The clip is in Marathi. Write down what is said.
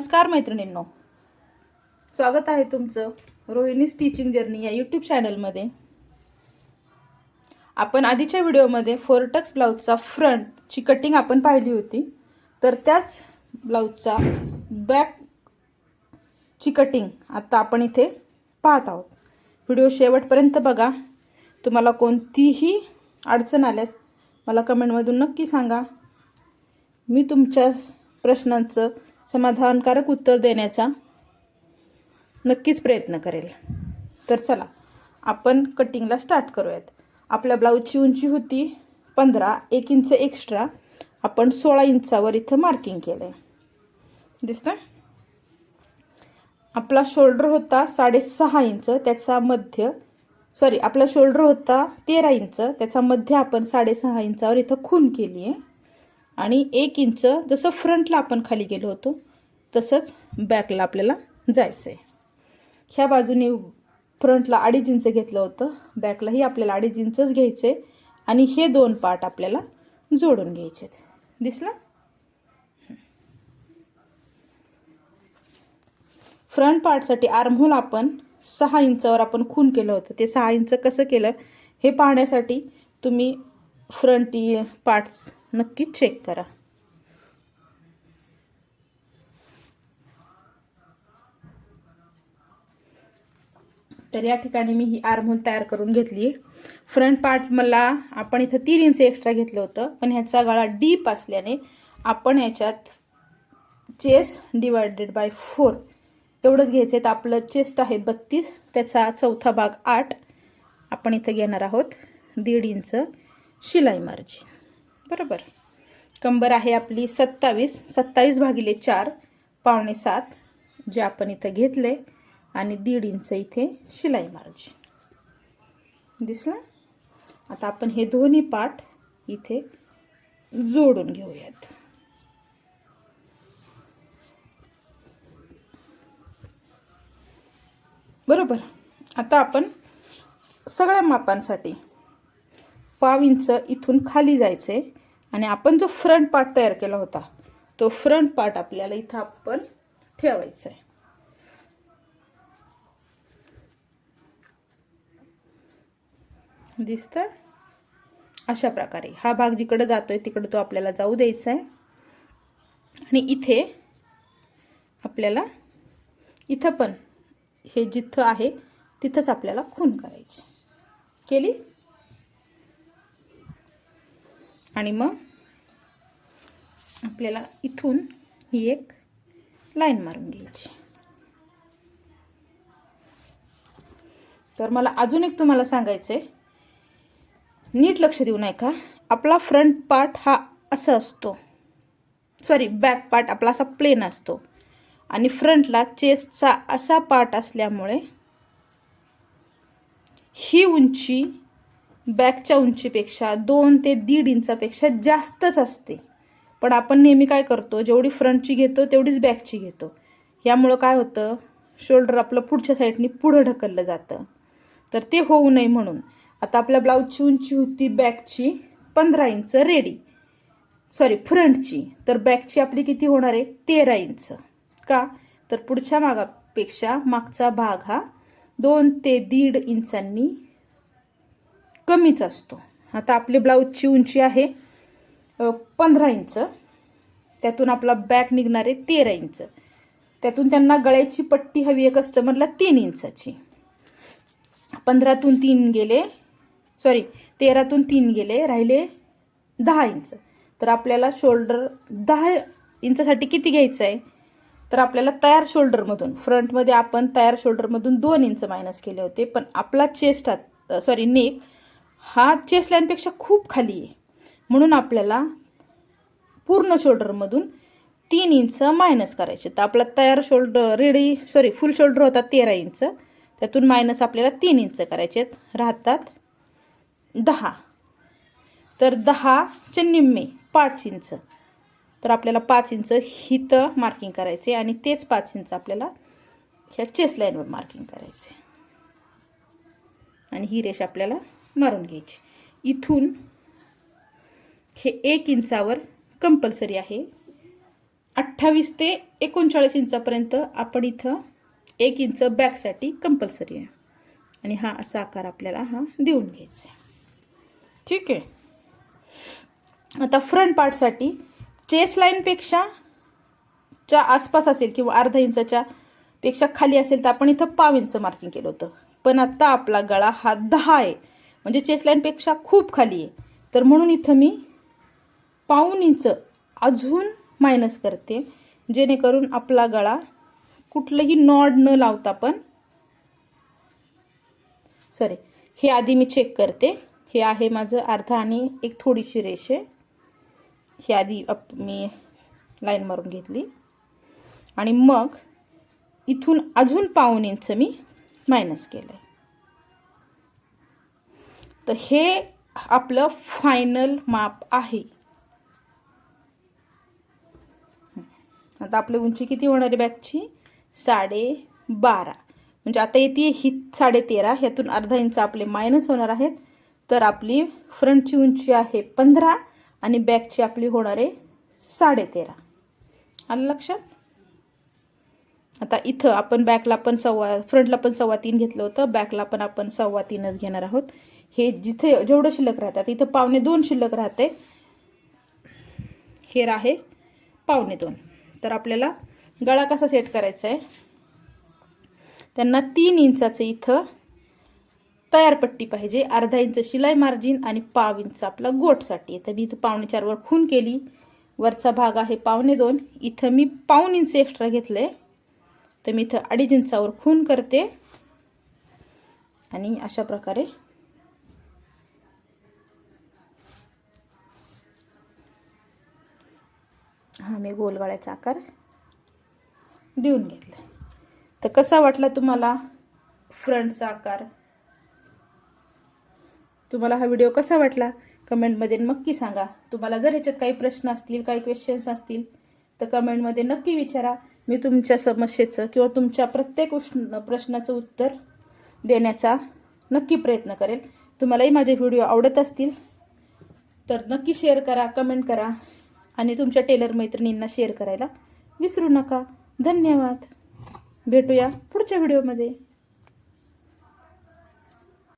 नमस्कार मैत्रिणींनो, स्वागत आहे तुमचं रोहिणी स्टिचिंग जर्नी या यूट्यूब चॅनलमध्ये। आपण आधीच्या व्हिडिओमध्ये फोरटक्स ब्लाउजचा फ्रंटची कटिंग आपण पाहिली होती, तर त्याच ब्लाउजचा बॅकची कटिंग आता आपण इथे पाहत आहोत। व्हिडिओ शेवटपर्यंत बघा। तुम्हाला कोणतीही अडचण आल्यास मला कमेंटमधून नक्की सांगा, मी तुमच्या प्रश्नांचं समाधानकारक उत्तर देण्याचा नक्कीच प्रयत्न करेल। तर चला आपण कटिंगला स्टार्ट करूयात। आपल्या ब्लाउजची उंची होती 15, 1 इंच एक्स्ट्रा आपण 16 इंचावर इथं मार्किंग केलंय, दिसतंय। आपला शोल्डर होता 6.5 इंच, त्याचा मध्य आपला शोल्डर होता 13 इंच, त्याचा मध्य आपण 6.5 इंचावर इथं खून केली आहे। आणि 1 इंच जसं फ्रंटला आपण खाली गेलो होतो तसंच बॅकला आपल्याला जायचंय। ह्या बाजूने फ्रंटला 2.5 इंच घेतलं होतं, बॅकलाही आपल्याला 2.5 इंचच घ्यायचे आणि हे दोन पार्ट आपल्याला जोडून घ्यायचे। दिसलं? फ्रंट पार्टसाठी आर्महोल आपण 6 इंचावर आपण खून केलं होतं, ते 6 इंच कसं केलं हे पाहण्यासाठी तुम्ही फ्रंट पार्ट्स नक्की चेक करा। तर या ठिकाणी मी ही आर्महोल तयार करून घेतली। फ्रंट पार्ट मला आपण इथं 3 इंच एक्स्ट्रा घेतलं होतं, पण ह्याचा गळा डीप असल्याने आपण याच्यात चेस्ट डिवायडेड बाय 4 एवढंच घ्यायचं आहे। तर आपलं चेस्ट आहे 32, त्याचा चौथा भाग 8 आपण इथं घेणार आहोत। 1.5 इंच शिलाई मार्जिन, बरोबर। कंबर आहे आपली 27 भागिले 4 पावणे 7 जे आपण इथं घेतले आणि 1.5 इंच इथे शिलाई मार्जिन, दिसलं। आता आपण हे दोन्ही पार्ट इथे जोडून घेऊयात। बरोबर। आता आपण सगळ्या मापांसाठी 1/2 इंच इथून खाली जायचे आणि आपण जो फ्रंट पार्ट तयार केला होता तो फ्रंट पार्ट आपल्याला इथं आपण ठेवायचा आहे। दिसतंय? अशा प्रकारे हा भाग जिकडे जातोय तिकडे तो आपल्याला जाऊ द्यायचा आहे आणि इथे आपल्याला इथं पण हे जिथं आहे तिथंच आपल्याला खून करायची केली आणि मग आपल्याला इथून ही एक लाईन मारून घ्यायची। तर मला अजून एक तुम्हाला सांगायचंय, नीट लक्ष देऊ नये का। आपला फ्रंट पार्ट हा असा असतो, बॅक पार्ट आपला असा प्लेन असतो आणि फ्रंटला चेस्टचा असा पार्ट असल्यामुळे ही उंची बॅकच्या उंचीपेक्षा 2 ते 1.5 इंचापेक्षा जास्तच असते। पण आपण नेहमी काय करतो, जेवढी फ्रंटची घेतो तेवढीच बॅकची घेतो। यामुळे काय होतं, शोल्डर आपलं पुढच्या साईडनी पुढे ढकललं जातं। तर ते होऊ नये म्हणून आता आपल्या ब्लाउजची उंची होती बॅकची 15 इंच रेडी, फ्रंटची, तर बॅकची आपली किती होणार आहे 13 इंच। का तर पुढच्या मागापेक्षा मागचा भाग हा 2 ते 1.5 इंचांनी कमीच असतो। आता आपली ब्लाउजची उंची आहे 15 इंच, त्यातून आपला बॅक निघणार आहे 13 इंच, त्यातून त्यांना गळ्याची पट्टी हवी आहे कस्टमरला 3 इंचाची। 15तून 3 गेले 13तून 3 गेले, राहिले 10 इंच। तर आपल्याला शोल्डर 10 इंचासाठी किती घ्यायचं आहे, तर आपल्याला तयार शोल्डरमधून फ्रंटमध्ये आपण तयार शोल्डरमधून 2 इंच मायनस केले होते, पण आपला नेक हा चेस्ट लाईनपेक्षा खूप खाली आहे, म्हणून आपल्याला पूर्ण शोल्डरमधून 3 इंच मायनस करायचे। तर आपला तयार शोल्डर फुल शोल्डर होता 13 इंच, त्यातून मायनस आपल्याला 3 इंच करायचे, राहतात 10। तर 10चे निम्मे 5 इंच, तर आपल्याला 5 इंच हिथं मार्किंग करायचे आणि तेच 5 इंच आपल्याला ह्या चेस्ट लाईनवर मार्किंग करायचे आणि ही रेष आपल्याला मारून घ्यायची। इथून हे 1 इंचावर कंपल्सरी आहे 28 ते 39 इंचापर्यंत आपण इथं 1 इंच बॅकसाठी कंपल्सरी आहे. आणि हा असा आकार आपल्याला हा देऊन घ्यायचा आहे. ठीक आहे. आता फ्रंट पार्टसाठी चेस्ट लाईनपेक्षा च्या आसपास असेल किंवा अर्धा इंचाच्या पेक्षा खाली असेल तर आपण इथं पाव इंच मार्किंग केलं होतं. पण आता आपला गळा हा 10 आहे, म्हणजे चेस्ट लाईनपेक्षा खूप खाली आहे. तर म्हणून इथं मी पाऊण इंच अजून मायनस करते, जेणेकरून आपला गळा कुठलंही नॉड न लावता हे आधी मी चेक करते. हे आहे माझं अर्धा आणि एक थोडीशी रेष आहे. हे आधी मी लाईन मारून घेतली आणि मग इथून अजून पाऊण इंच मी मायनस केलं. तर हे आपलं फायनल माप आहे. आता आपली उंची किती होणार आहे बॅगची? 12.5. म्हणजे आता येते ही 13.5. ह्यातून अर्धा इंच आपले मायनस होणार आहेत. तर आपली फ्रंटची उंची आहे 15 आणि बॅकची आपली होणार आहे 13.5. आलं लक्षात? आता इथं आपण बॅकला पण फ्रंटला पण 3.25 घेतलं होतं, बॅकला पण आपण 3.25च घेणार आहोत. हे जिथे जेवढं शिल्लक राहतात इथं 1.25 शिल्लक राहते. हे आहे 1.25. तर आपल्याला गळा कसा सेट करायचा आहे? त्यांना 3 इंचाचं इथं तयार पट्टी पाहिजे, अर्धा इंच शिलाई मार्जिन आणि पाव इंच आपला गोटसाठी. तर मी इथं 4.25 वर खून केली. वरचा भाग आहे 2.25. इथं मी पाऊण इंच एक्स्ट्रा घेतले, तर मी इथं 2.5 इंचावर खून करते आणि अशा प्रकारे हा मी गोल गळ्याचा आकार देऊन घेतला. तर कसा वाटला तुम्हाला फ्रंटचा आकार? तुम्हाला हा व्हिडिओ कसा वाटला कमेंटमध्ये नक्की सांगा. तुम्हाला जर ह्याच्यात काही प्रश्न असतील, काही क्वेश्चन्स असतील तर कमेंटमध्ये नक्की विचारा. मी तुमच्या समस्येचं किंवा तुमच्या प्रत्येक प्रश्नाचं उत्तर देण्याचा नक्की प्रयत्न करेल. तुम्हालाही माझे व्हिडिओ आवडत असतील तर नक्की शेअर करा, कमेंट करा आणि तुमच्या टेलर मैत्रिणींना शेअर करायला विसरू नका. धन्यवाद. भेटूया पुढच्या व्हिडिओमध्ये.